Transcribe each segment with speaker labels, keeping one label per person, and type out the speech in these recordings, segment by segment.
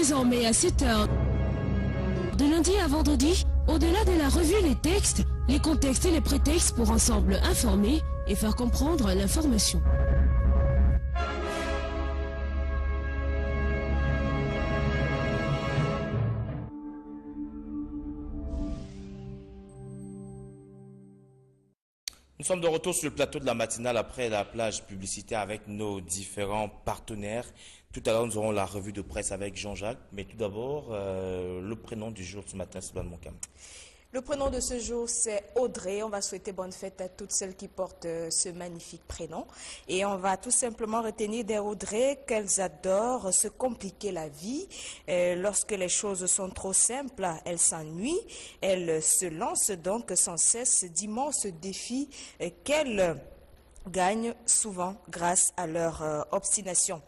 Speaker 1: Désormais à 7 h, de lundi à vendredi, au-delà de la revue Les Textes, les contextes et les prétextes pour ensemble informer et faire comprendre l'information.
Speaker 2: Nous sommes de retour sur le plateau de la matinale après la plage publicitaire avec nos différents partenaires. Tout à l'heure, nous aurons la revue de presse avec Jean-Jacques. Mais tout d'abord, le prénom du jour ce matin, c'est Sylvain Moncam.
Speaker 3: Le prénom de ce jour, c'est Audrey. On va souhaiter bonne fête à toutes celles qui portent ce magnifique prénom. Et on va tout simplement retenir des Audrey qu'elles adorent se compliquer la vie. Lorsque les choses sont trop simples, elles s'ennuient. Elles se lancent donc sans cesse d'immenses défis qu'elles gagnent souvent grâce à leur obstination.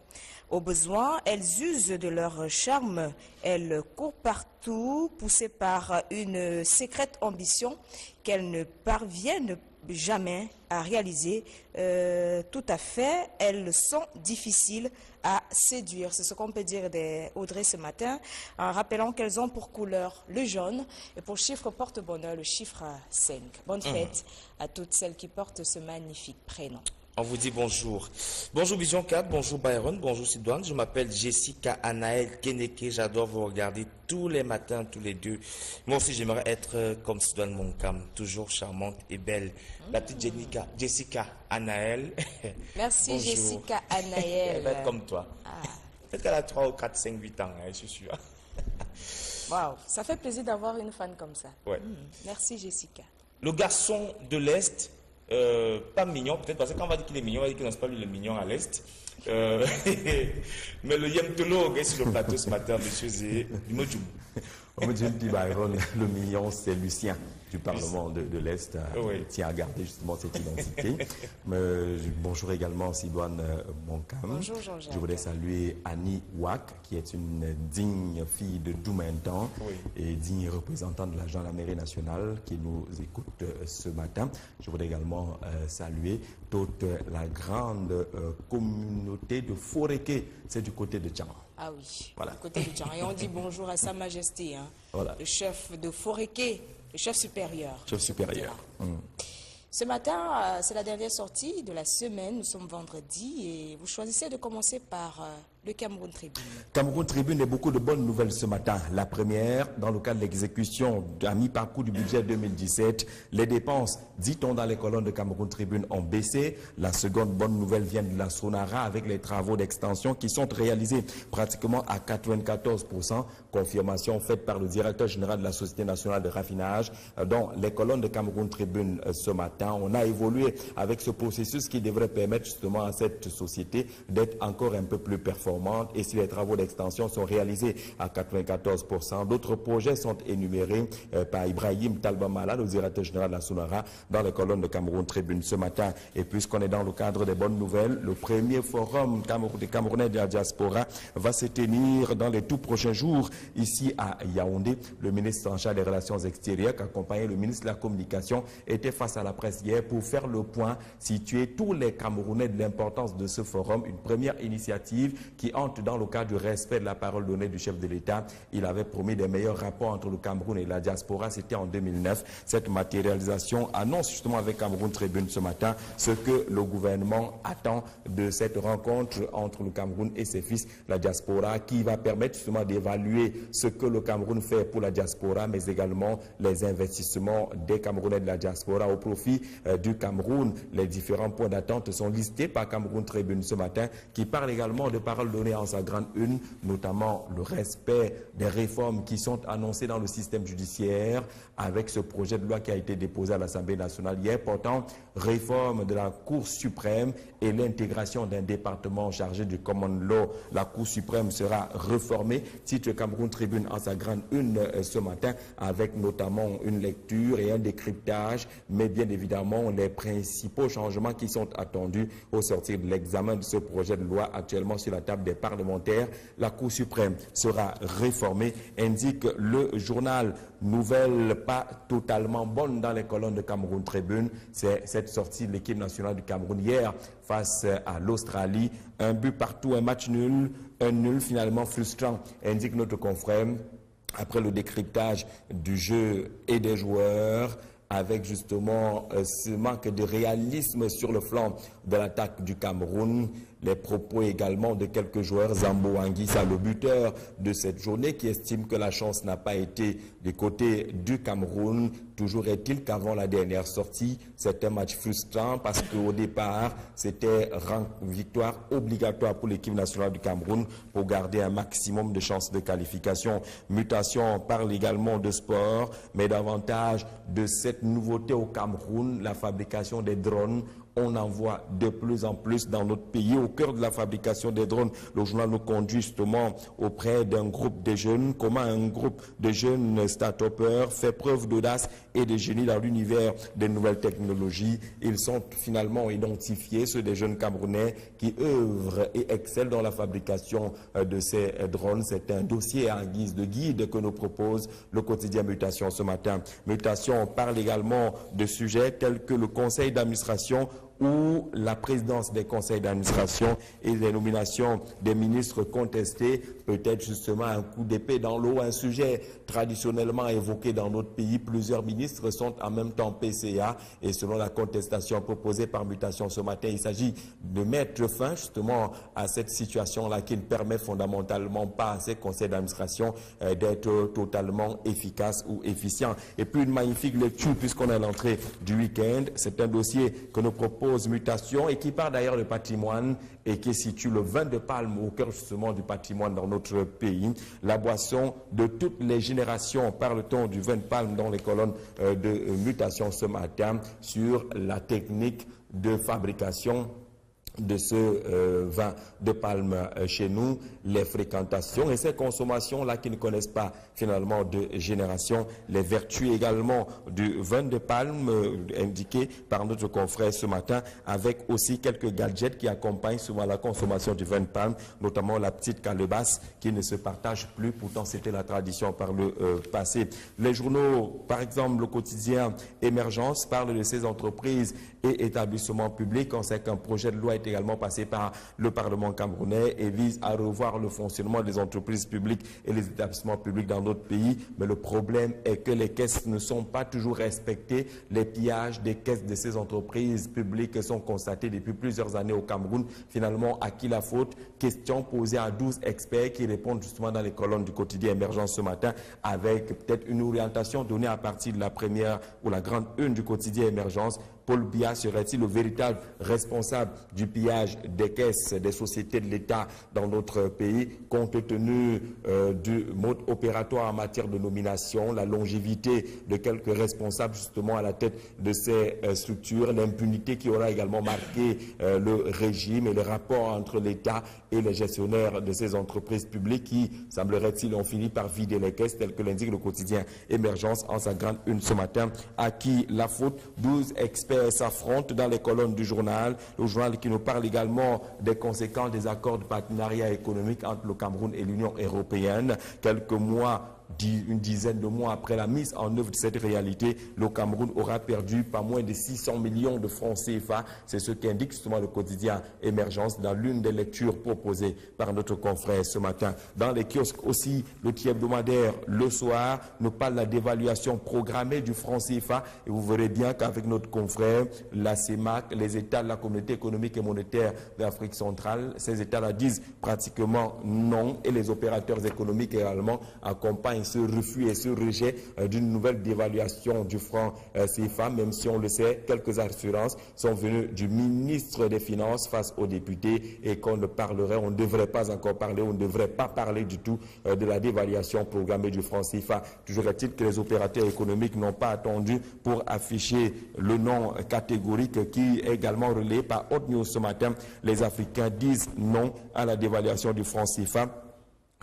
Speaker 3: Au besoin, elles usent de leur charme, elles courent partout, poussées par une secrète ambition qu'elles ne parviennent jamais à réaliser. Tout à fait, elles sont difficiles à séduire. C'est ce qu'on peut dire des Audrey ce matin, en rappelant qu'elles ont pour couleur le jaune et pour chiffre porte-bonheur le chiffre 5. Bonne fête à toutes celles qui portent ce magnifique prénom.
Speaker 2: On vous dit bonjour. Bonjour Vision 4, bonjour Byron, bonjour Sidoine. Je m'appelle Jessica Anaël Keneke. J'adore vous regarder tous les matins, tous les deux. Moi aussi, j'aimerais être comme Sidoine Moncam, toujours charmante et belle. La petite Jessica Anaël.
Speaker 3: Merci
Speaker 2: bonjour.
Speaker 3: Jessica Anaël.
Speaker 2: Elle va être comme toi. Peut-être qu'elle a 3 ou 4, 5, 8 ans, hein, je suis sûr.
Speaker 3: Waouh, ça fait plaisir d'avoir une fan comme ça.
Speaker 2: Ouais.
Speaker 3: Merci Jessica.
Speaker 2: Le garçon de l'Est. Pas mignon, peut-être parce que quand on va dire qu'il est mignon, on va dire qu'il n'est pas lui le mignon à l'Est. Mais le Yemtolo est sur le plateau ce matin, monsieur Zé.
Speaker 4: Le mignon, c'est Lucien du Parlement de l'Est,
Speaker 2: oui.
Speaker 4: qui a gardé justement cette identité. Bonjour également Sidoine Moncam.
Speaker 3: Bonjour Jean-Jacques.
Speaker 4: Je voudrais saluer Annie Ouak, qui est une digne fille de Doumentan et digne représentante de l'agent de la mairie nationale qui nous écoute ce matin. Je voudrais également saluer toute la grande communauté de Foréké, c'est du côté de Tchama.
Speaker 3: Ah oui,
Speaker 4: voilà.
Speaker 3: Du côté de Tchama. Et on dit bonjour à Sa Majesté, hein, voilà. Le chef de Foréké, le chef supérieur.
Speaker 4: Chef supérieur.
Speaker 3: Ce matin, c'est la dernière sortie de la semaine. Nous sommes vendredi et vous choisissez de commencer par le Cameroun Tribune.
Speaker 4: Cameroun Tribune et beaucoup de bonnes nouvelles ce matin. La première, dans le cadre de l'exécution à mi-parcours du budget 2017, les dépenses, dit-on dans les colonnes de Cameroun Tribune, ont baissé. La seconde bonne nouvelle vient de la Sonara avec les travaux d'extension qui sont réalisés pratiquement à 94%. Confirmation faite par le directeur général de la Société nationale de raffinage. Dans les colonnes de Cameroun Tribune ce matin, on a évolué avec ce processus qui devrait permettre justement à cette société d'être encore un peu plus performante. Et si les travaux d'extension sont réalisés à 94%, d'autres projets sont énumérés par Ibrahim Talbamala, le directeur général de la Sonara, dans les colonnes de Cameroun Tribune ce matin. Et puisqu'on est dans le cadre des bonnes nouvelles, le premier forum des Camerounais de la diaspora va se tenir dans les tout prochains jours ici à Yaoundé. Le ministre en charge des Relations extérieures, qui accompagnait le ministre de la Communication, était face à la presse hier pour faire le point, situer tous les Camerounais de l'importance de ce forum, une première initiative qui entre dans le cadre du respect de la parole donnée du chef de l'État. Il avait promis des meilleurs rapports entre le Cameroun et la diaspora, c'était en 2009. Cette matérialisation annonce justement avec Cameroun Tribune ce matin ce que le gouvernement attend de cette rencontre entre le Cameroun et ses fils, la diaspora, qui va permettre justement d'évaluer ce que le Cameroun fait pour la diaspora, mais également les investissements des Camerounais de la diaspora au profit du Cameroun. Les différents points d'attente sont listés par Cameroun Tribune ce matin, qui parle également de paroles données en sa grande une, notamment le respect des réformes qui sont annoncées dans le système judiciaire avec ce projet de loi qui a été déposé à l'Assemblée nationale hier, portant réforme de la Cour suprême et l'intégration d'un département chargé du common law. La Cour suprême sera réformée, titre Cameroun Tribune en sa grande une ce matin, avec notamment une lecture et un décryptage, mais bien évidemment les principaux changements qui sont attendus au sortir de l'examen de ce projet de loi actuellement sur la table Chambre des parlementaires. La Cour suprême sera réformée, indique le journal. Nouvelle pas totalement bonne dans les colonnes de Cameroun Tribune. C'est cette sortie de l'équipe nationale du Cameroun hier face à l'Australie. Un but partout, un match nul, un nul finalement frustrant, indique notre confrère. Après le décryptage du jeu et des joueurs, avec justement ce manque de réalisme sur le flanc de l'attaque du Cameroun, les propos également de quelques joueurs, Zambo Anguissa, le buteur de cette journée, qui estime que la chance n'a pas été du côté du Cameroun. Toujours est-il qu'avant la dernière sortie, c'était un match frustrant parce qu'au départ, c'était victoire obligatoire pour l'équipe nationale du Cameroun pour garder un maximum de chances de qualification. Mutation, on parle également de sport, mais davantage de cette nouveauté au Cameroun, la fabrication des drones. On en voit de plus en plus dans notre pays. Au cœur de la fabrication des drones, le journal nous conduit justement auprès d'un groupe de jeunes. Comment un groupe de jeunes start-upers fait preuve d'audace et de génie dans l'univers des nouvelles technologies. Ils sont finalement identifiés, ceux des jeunes Camerounais qui œuvrent et excellent dans la fabrication de ces drones. C'est un dossier en guise de guide que nous propose le quotidien Mutation ce matin. Mutation, on parle également de sujets tels que le conseil d'administration ou la présidence des conseils d'administration et les nominations des ministres contestés, peut-être justement un coup d'épée dans l'eau, un sujet traditionnellement évoqué dans notre pays. Plusieurs ministres sont en même temps PCA et selon la contestation proposée par Mutation ce matin, il s'agit de mettre fin justement à cette situation-là qui ne permet fondamentalement pas à ces conseils d'administration d'être totalement efficaces ou efficients. Et puis une magnifique lecture puisqu'on est à l'entrée du week-end. C'est un dossier que nous propose Mutation et qui part d'ailleurs de patrimoine et qui situe le vin de palme au cœur justement du patrimoine dans notre pays. La boisson de toutes les générations, parle-t-on du vin de palme dans les colonnes de Mutation ce matin sur la technique de fabrication de ce vin de palme chez nous, les fréquentations et ces consommations-là qui ne connaissent pas finalement de génération, les vertus également du vin de palme indiquées par notre confrère ce matin, avec aussi quelques gadgets qui accompagnent souvent la consommation du vin de palme, notamment la petite calebasse qui ne se partage plus, pourtant c'était la tradition par le passé. Les journaux, par exemple le quotidien Émergence, parle de ces entreprises et établissements publics. On sait qu'un projet de loi est également passé par le Parlement camerounais et vise à revoir le fonctionnement des entreprises publiques et les établissements publics dans notre pays. Mais le problème est que les caisses ne sont pas toujours respectées. Les pillages des caisses de ces entreprises publiques sont constatés depuis plusieurs années au Cameroun. Finalement, à qui la faute? Question posée à 12 experts qui répondent justement dans les colonnes du quotidien Émergence ce matin, avec peut-être une orientation donnée à partir de la première ou la grande une du quotidien Émergence. Paul Biya serait-il le véritable responsable du pillage des caisses des sociétés de l'État dans notre pays, compte tenu du mode opératoire en matière de nomination, la longévité de quelques responsables justement à la tête de ces structures, l'impunité qui aura également marqué le régime et le rapport entre l'État et les gestionnaires de ces entreprises publiques qui, semblerait-il, ont fini par vider les caisses, tel que l'indique le quotidien Émergence en sa grande une ce matin. À qui la faute? 12 experts s'affrontent dans les colonnes du journal. Le journal qui nous parle également des conséquences des accords de partenariat économique entre le Cameroun et l'Union européenne. Quelques mois, une dizaine de mois après la mise en œuvre de cette réalité, le Cameroun aura perdu pas moins de 600 millions de francs CFA. C'est ce qu'indique justement le quotidien Émergence dans l'une des lectures proposées par notre confrère ce matin. Dans les kiosques aussi, le hebdomadaire le soir nous parle de la dévaluation programmée du franc CFA et vous verrez bien qu'avec notre confrère, la CEMAC, les États de la Communauté économique et monétaire d'Afrique centrale, ces États-là disent pratiquement non et les opérateurs économiques également accompagnent ce refus et ce rejet d'une nouvelle dévaluation du franc CFA, même si on le sait, quelques assurances sont venues du ministre des Finances face aux députés et qu'on ne parlerait, on ne devrait pas encore parler, on ne devrait pas parler du tout de la dévaluation programmée du franc CFA. Toujours est-il que les opérateurs économiques n'ont pas attendu pour afficher le nom catégorique qui est également relayé par Hot News ce matin. Les Africains disent non à la dévaluation du franc CFA.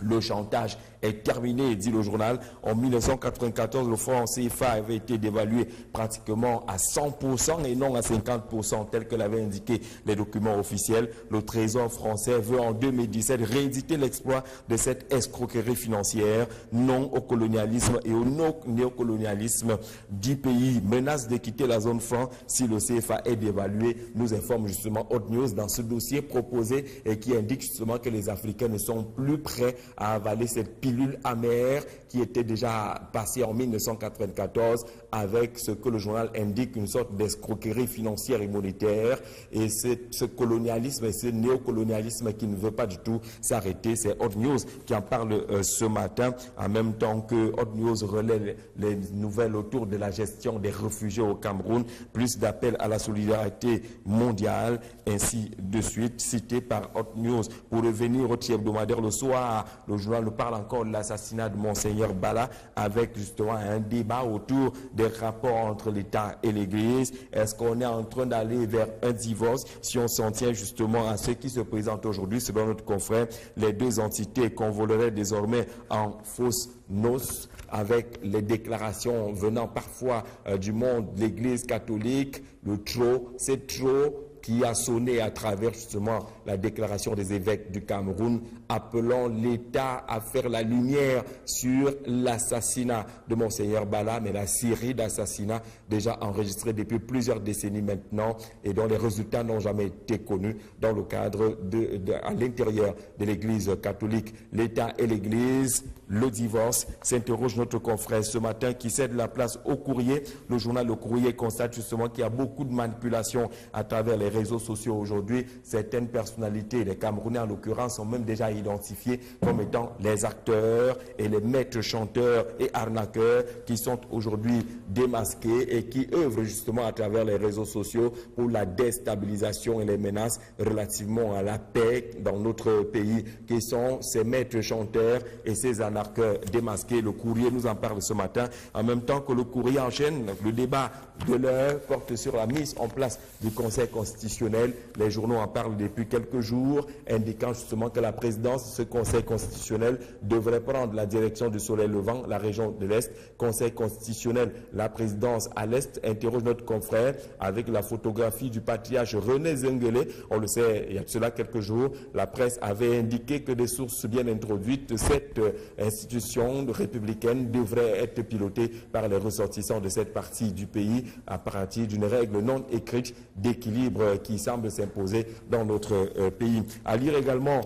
Speaker 4: Le chantage est terminé, dit le journal. En 1994, le franc CFA avait été dévalué pratiquement à 100% et non à 50%, tel que l'avaient indiqué les documents officiels. Le Trésor français veut en 2017 rééditer l'exploit de cette escroquerie financière, non au colonialisme et au néocolonialisme du pays. Menace de quitter la zone franc si le CFA est dévalué, nous informe justement Hot News dans ce dossier proposé et qui indique justement que les Africains ne sont plus prêts à avaler cette pilule amère qui était déjà passée en 1994 avec ce que le journal indique, une sorte d'escroquerie financière et monétaire. Et c'est ce colonialisme et ce néocolonialisme qui ne veut pas du tout s'arrêter. C'est Hot News qui en parle ce matin, en même temps que Hot News relaie les nouvelles autour de la gestion des réfugiés au Cameroun, plus d'appels à la solidarité mondiale, ainsi de suite, cité par Hot News. Pour revenir au tiers hebdomadaire le soir, le journal nous parle encore de l'assassinat de Monseigneur Bala, avec justement un débat autour des rapports entre l'État et l'Église. Est-ce qu'on est en train d'aller vers un divorce? Si on s'en tient justement à ce qui se présente aujourd'hui, selon notre confrère, les deux entités convoleraient désormais en fausses noces, avec les déclarations venant parfois du monde de l'Église catholique. Le trop, c'est trop, qui a sonné à travers justement la déclaration des évêques du Cameroun, appelant l'État à faire la lumière sur l'assassinat de Monseigneur Bala, mais la série d'assassinats déjà enregistrés depuis plusieurs décennies maintenant et dont les résultats n'ont jamais été connus dans le cadre à l'intérieur de l'Église catholique. L'État et l'Église, le divorce, s'interroge notre confrère ce matin qui cède la place au Courrier. Le journal Le Courrier constate justement qu'il y a beaucoup de manipulations à travers les réseaux sociaux aujourd'hui. Certaines personnalités, les Camerounais en l'occurrence, sont même déjà identifiés comme étant les acteurs et les maîtres chanteurs et arnaqueurs qui sont aujourd'hui démasqués et qui œuvrent justement à travers les réseaux sociaux pour la déstabilisation et les menaces relativement à la paix dans notre pays, qui sont ces maîtres chanteurs et ces arnaqueurs démasqués. Le Courrier nous en parle ce matin, en même temps que le Courrier enchaîne le débat de l'heure porte sur la mise en place du Conseil constitutionnel. Les journaux en parlent depuis quelques jours, indiquant justement que la présidence de ce Conseil constitutionnel devrait prendre la direction du Soleil Levant, la région de l'Est. Conseil constitutionnel, la présidence à l'Est, interroge notre confrère avec la photographie du patriarche René Zenguele. On le sait, il y a de cela quelques jours, la presse avait indiqué que des sources bien introduites, cette institution républicaine devrait être pilotée par les ressortissants de cette partie du pays à partir d'une règle non écrite d'équilibre qui semble s'imposer dans notre pays. À lire également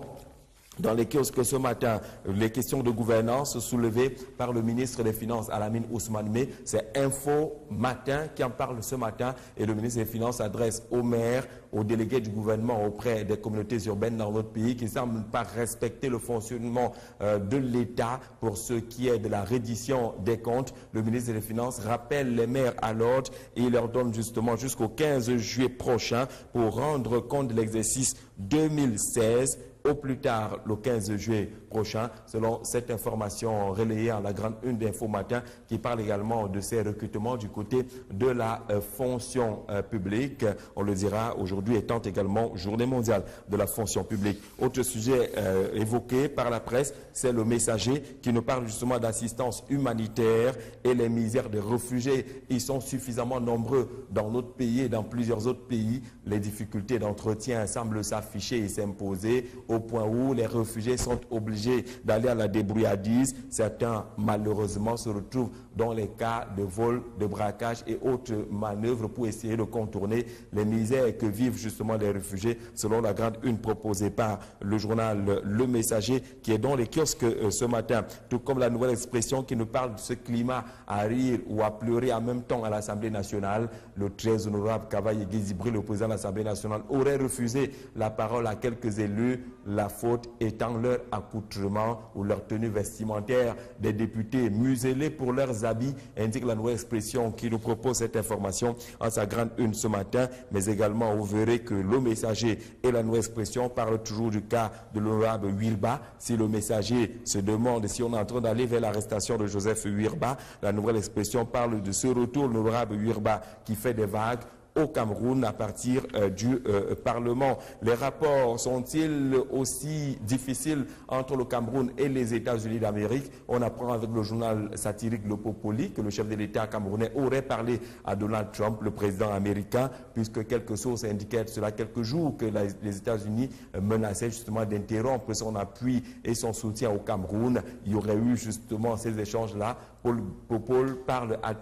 Speaker 4: dans les kiosques ce matin, les questions de gouvernance soulevées par le ministre des Finances, Alamine Ousmane Meh. C'est Info Matin qui en parle ce matin et le ministre des Finances s'adresse aux maires, aux délégués du gouvernement auprès des communautés urbaines dans notre pays qui ne semblent pas respecter le fonctionnement de l'État pour ce qui est de la reddition des comptes. Le ministre des Finances rappelle les maires à l'ordre et il leur donne justement jusqu'au 15 juillet prochain pour rendre compte de l'exercice 2016 au plus tard le 15 juillet prochain, selon cette information relayée en la grande une d'Info Matin qui parle également de ces recrutements du côté de la fonction publique. On le dira aujourd'hui étant également journée mondiale de la fonction publique. Autre sujet évoqué par la presse, c'est le Messager qui nous parle justement d'assistance humanitaire et les misères des réfugiés. Ils sont suffisamment nombreux dans notre pays et dans plusieurs autres pays. Les difficultés d'entretien semblent s'afficher et s'imposer au point où les réfugiés sont obligés d'aller à la débrouillardise. Certains, malheureusement, se retrouvent dans les cas de vol, de braquage et autres manœuvres pour essayer de contourner les misères que vivent justement les réfugiés, selon la grande une proposée par le journal Le Messager, qui est dans les kiosques ce matin, tout comme la nouvelle expression qui nous parle de ce climat à rire ou à pleurer en même temps à l'Assemblée nationale. Le très honorable Kavaye Gizibri, le président de l'Assemblée nationale, aurait refusé la parole à quelques élus, la faute étant leur accoutrement ou leur tenue vestimentaire. Des députés muselés pour leurs habits, indique la nouvelle expression qui nous propose cette information en sa grande une ce matin, mais également vous verrez que le Messager et la nouvelle expression parlent toujours du cas de l'honorable Wirba. Si le Messager se demande si on est en train d'aller vers l'arrestation de Joseph Wirba, la nouvelle expression parle de ce retour de l'honorable Wirba qui fait des vagues au Cameroun à partir du Parlement. Les rapports sont-ils aussi difficiles entre le Cameroun et les États-Unis d'Amérique? On apprend avec le journal satirique Le Popoli que le chef de l'État camerounais aurait parlé à Donald Trump, le président américain, puisque quelques sources indiquaient cela quelques jours que les États-Unis menaçaient justement d'interrompre son appui et son soutien au Cameroun. Il y aurait eu justement ces échanges-là. Paul parle à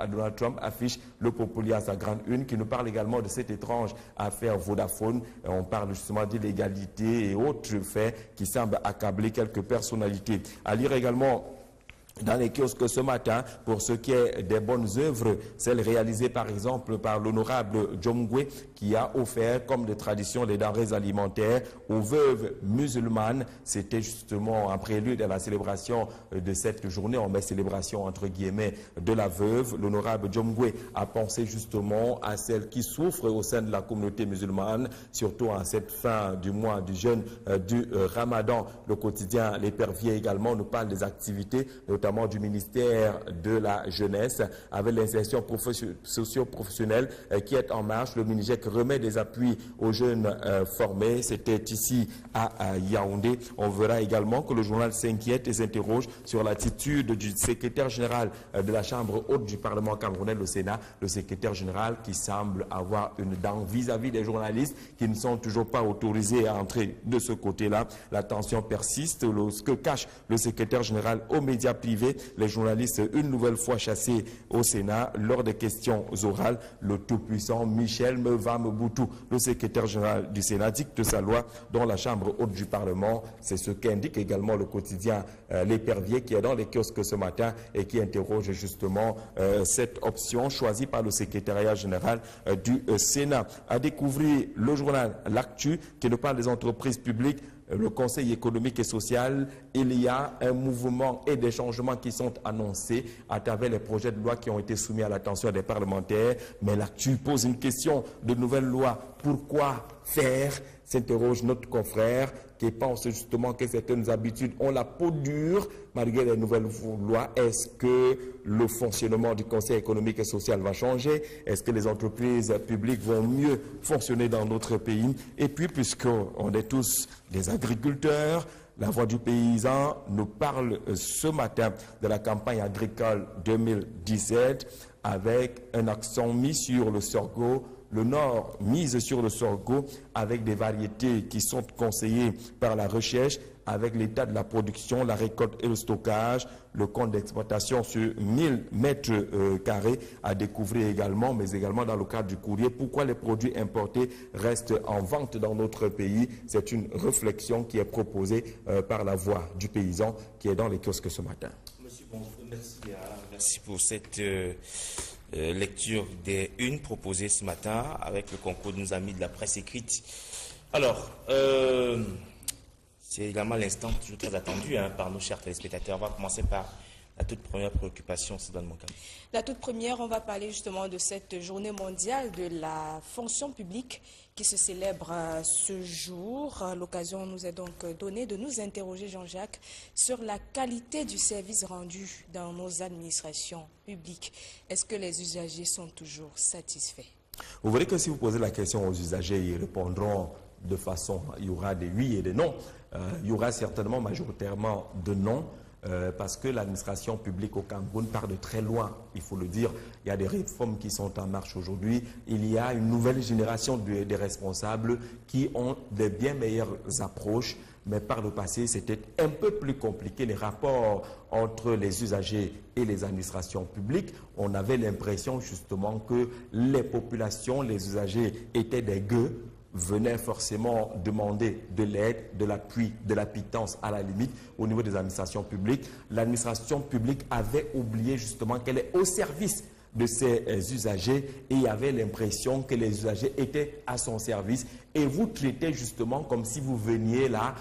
Speaker 4: Donald Trump, affiche Le Popoli à sa grande une, qui nous parle également de cette étrange affaire Vodafone. On parle justement d'illégalité et autres faits qui semblent accabler quelques personnalités. À lire également dans les kiosques ce matin, pour ce qui est des bonnes œuvres, celles réalisées par exemple par l'honorable Djomgwe, qui a offert comme de tradition les denrées alimentaires aux veuves musulmanes. C'était justement un prélude à la célébration de cette journée, on met célébration entre guillemets de la veuve. L'honorable Djomgwe a pensé justement à celles qui souffrent au sein de la communauté musulmane, surtout en cette fin du mois du jeûne du Ramadan. Le quotidien L'Épervier également nous parle des activités, notamment du ministère de la Jeunesse, avec l'insertion socio-professionnelle qui est en marche. Le Minijec remet des appuis aux jeunes formés. C'était ici à Yaoundé. On verra également que le journal s'inquiète et s'interroge sur l'attitude du secrétaire général de la Chambre haute du Parlement camerounais, le Sénat, le secrétaire général qui semble avoir une dent vis-à-vis des journalistes qui ne sont toujours pas autorisés à entrer de ce côté-là. La tension persiste. Ce que cache le secrétaire général aux médias privés, les journalistes une nouvelle fois chassés au Sénat lors des questions orales. Le tout-puissant Michel Meva-Meboutou, le secrétaire général du Sénat, dicte sa loi dans la Chambre haute du Parlement. C'est ce qu'indique également le quotidien L'Épervier qui est dans les kiosques ce matin et qui interroge justement cette option choisie par le secrétariat général du Sénat. À découvrir le journal L'Actu qui nous parle des entreprises publiques. Le Conseil économique et social, il y a un mouvement et des changements qui sont annoncés à travers les projets de loi qui ont été soumis à l'attention des parlementaires. Mais l'Actu pose une question de nouvelles lois. Pourquoi faire? S'interroge notre confrère qui pense justement que certaines habitudes ont la peau dure malgré les nouvelles lois. Est-ce que le fonctionnement du Conseil économique et social va changer? Est-ce que les entreprises publiques vont mieux fonctionner dans notre pays? Et puis, puisqu'on est tous des agriculteurs, la Voix du paysan nous parle ce matin de la campagne agricole 2017 avec un accent mis sur le sorgho. Le Nord mise sur le sorgho avec des variétés qui sont conseillées par la recherche, avec l'état de la production, la récolte et le stockage, le compte d'exploitation sur 1000 mètres carrés à découvrir également, mais également dans le cadre du courrier. Pourquoi les produits importés restent en vente dans notre pays? C'est une réflexion qui est proposée par la Voix du paysan qui est dans les kiosques ce matin.
Speaker 2: Monsieur Bonjour, merci pour cette lecture des unes proposées ce matin avec le concours de nos amis de la presse écrite. Alors, c'est également l'instant toujours très attendu par nos chers téléspectateurs. On va commencer par la toute première préoccupation, c'est dans mon cas.
Speaker 3: La toute première, on va parler justement de cette journée mondiale de la fonction publique qui se célèbre ce jour. L'occasion nous est donc donnée de nous interroger, Jean-Jacques, sur la qualité du service rendu dans nos administrations publiques. Est-ce que les usagers sont toujours satisfaits?
Speaker 4: Vous verrez que si vous posez la question aux usagers, ils répondront de façon, il y aura des oui et des non. Il y aura certainement majoritairement de non. Parce que l'administration publique au Cameroun part de très loin, il faut le dire. Il y a des réformes qui sont en marche aujourd'hui. Il y a une nouvelle génération des responsables qui ont des bien meilleures approches. Mais par le passé, c'était un peu plus compliqué. Les rapports entre les usagers et les administrations publiques, on avait l'impression justement que les populations, les usagers étaient des gueux, venaient forcément demander de l'aide, de l'appui, de la pitance à la limite au niveau des administrations publiques. L'administration publique avait oublié justement qu'elle est au service de ses usagers et il y avait l'impression que les usagers étaient à son service et vous traitez justement comme si vous veniez là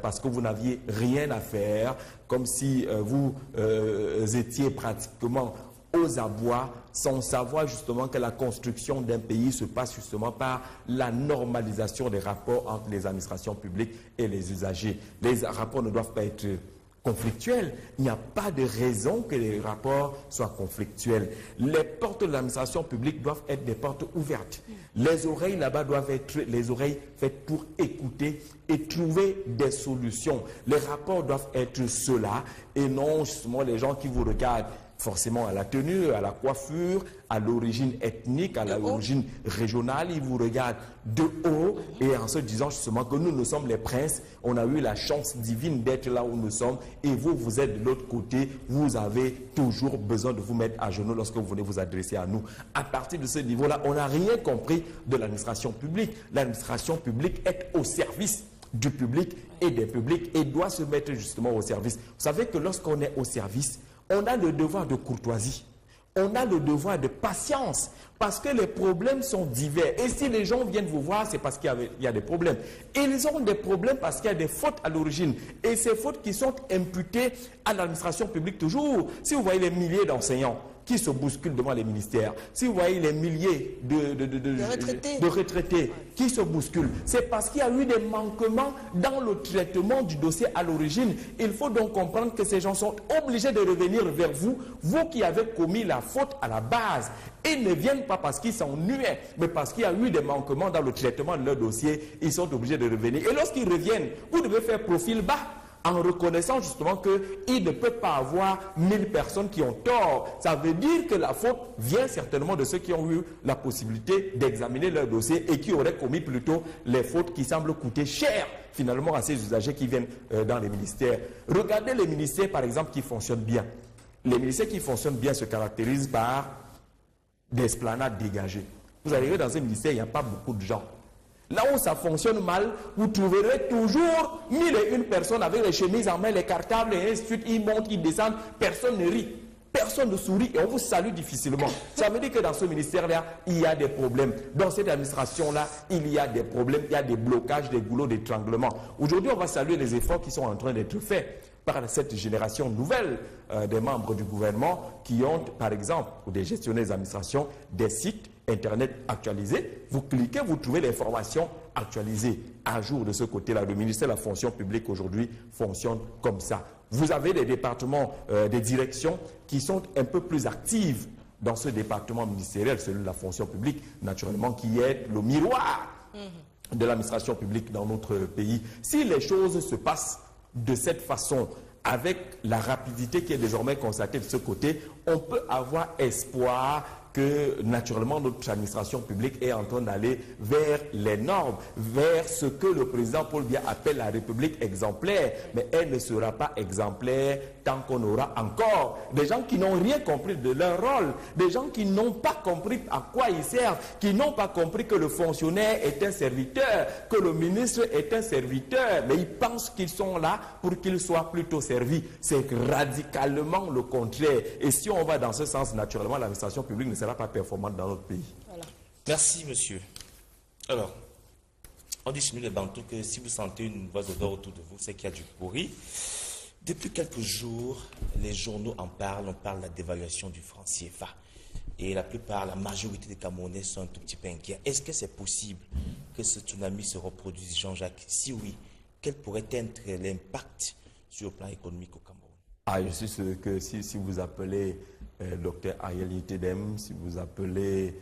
Speaker 4: parce que vous n'aviez rien à faire, comme si vous étiez pratiquement aux abois, sans savoir justement que la construction d'un pays se passe justement par la normalisation des rapports entre les administrations publiques et les usagers. Les rapports ne doivent pas être conflictuels. Il n'y a pas de raison que les rapports soient conflictuels. Les portes de l'administration publique doivent être des portes ouvertes. Les oreilles là-bas doivent être les oreilles faites pour écouter et trouver des solutions. Les rapports doivent être ceux-là et non justement les gens qui vous regardent forcément à la tenue, à la coiffure, à l'origine ethnique, à l'origine régionale. Ils vous regardent de haut et en se disant justement que nous sommes les princes. On a eu la chance divine d'être là où nous sommes et vous, vous êtes de l'autre côté. Vous avez toujours besoin de vous mettre à genoux lorsque vous venez vous adresser à nous. À partir de ce niveau-là, on n'a rien compris de l'administration publique. L'administration publique est au service du public et des publics et doit se mettre justement au service. Vous savez que lorsqu'on est au service, on a le devoir de courtoisie, on a le devoir de patience, parce que les problèmes sont divers. Et si les gens viennent vous voir, c'est parce qu'il y a des problèmes. Et ils ont des problèmes parce qu'il y a des fautes à l'origine. Et ces fautes qui sont imputées à l'administration publique toujours. Si vous voyez les milliers d'enseignants qui se bousculent devant les ministères, si vous voyez les milliers de retraités qui se bousculent, c'est parce qu'il y a eu des manquements dans le traitement du dossier à l'origine. Il faut donc comprendre que ces gens sont obligés de revenir vers vous, vous qui avez commis la faute à la base. Et ne viennent pas parce qu'ils s'ennuient, mais parce qu'il y a eu des manquements dans le traitement de leur dossier, ils sont obligés de revenir. Et lorsqu'ils reviennent, vous devez faire profil bas, en reconnaissant justement qu'il ne peut pas avoir 1000 personnes qui ont tort. Ça veut dire que la faute vient certainement de ceux qui ont eu la possibilité d'examiner leur dossier et qui auraient commis plutôt les fautes qui semblent coûter cher finalement à ces usagers qui viennent dans les ministères. Regardez les ministères par exemple qui fonctionnent bien. Les ministères qui fonctionnent bien se caractérisent par des esplanades dégagées. Vous arrivez dans un ministère, il n'y a pas beaucoup de gens. Là où ça fonctionne mal, vous trouverez toujours 1001 personnes avec les chemises en main, les cartables et ainsi de suite. Ils montent, ils descendent, personne ne rit, personne ne sourit et on vous salue difficilement. Ça veut dire que dans ce ministère-là, il y a des problèmes. Dans cette administration-là, il y a des problèmes, il y a des blocages, des goulots d'étranglement. Aujourd'hui, on va saluer les efforts qui sont en train d'être faits par cette génération nouvelle des membres du gouvernement qui ont, par exemple, ou des gestionnaires d'administration, des sites Internet actualisés. Vous cliquez, vous trouvez l'information actualisée. À jour de ce côté-là, le ministère de la fonction publique aujourd'hui fonctionne comme ça. Vous avez des départements, des directions qui sont un peu plus actives dans ce département ministériel, celui de la fonction publique, naturellement, qui est le miroir de l'administration publique dans notre pays. Si les choses se passent de cette façon, avec la rapidité qui est désormais constatée de ce côté, on peut avoir espoir que naturellement notre administration publique est en train d'aller vers les normes, vers ce que le président Paul Biya appelle la République exemplaire. Mais elle ne sera pas exemplaire tant qu'on aura encore des gens qui n'ont rien compris de leur rôle, des gens qui n'ont pas compris à quoi ils servent, qui n'ont pas compris que le fonctionnaire est un serviteur, que le ministre est un serviteur, mais ils pensent qu'ils sont là pour qu'ils soient plutôt servis. C'est radicalement le contraire. Et si on va dans ce sens, naturellement, l'administration publique ne sera pas performante dans notre pays.
Speaker 3: Voilà.
Speaker 2: Merci, monsieur. Alors, on dit chez nous les Bantous que si vous sentez une mauvaise odeur autour de vous, c'est qu'il y a du pourri. Depuis quelques jours, les journaux en parlent, on parle de la dévaluation du franc CFA. Et la plupart, la majorité des Camerounais sont un tout petit peu inquiets. Est-ce que c'est possible que ce tsunami se reproduise, Jean-Jacques? Si oui, quel pourrait être l'impact sur le plan économique au Cameroun?
Speaker 4: Ah, je suis sûr que si vous appelez Dr Ariel Yitedem, si vous appelez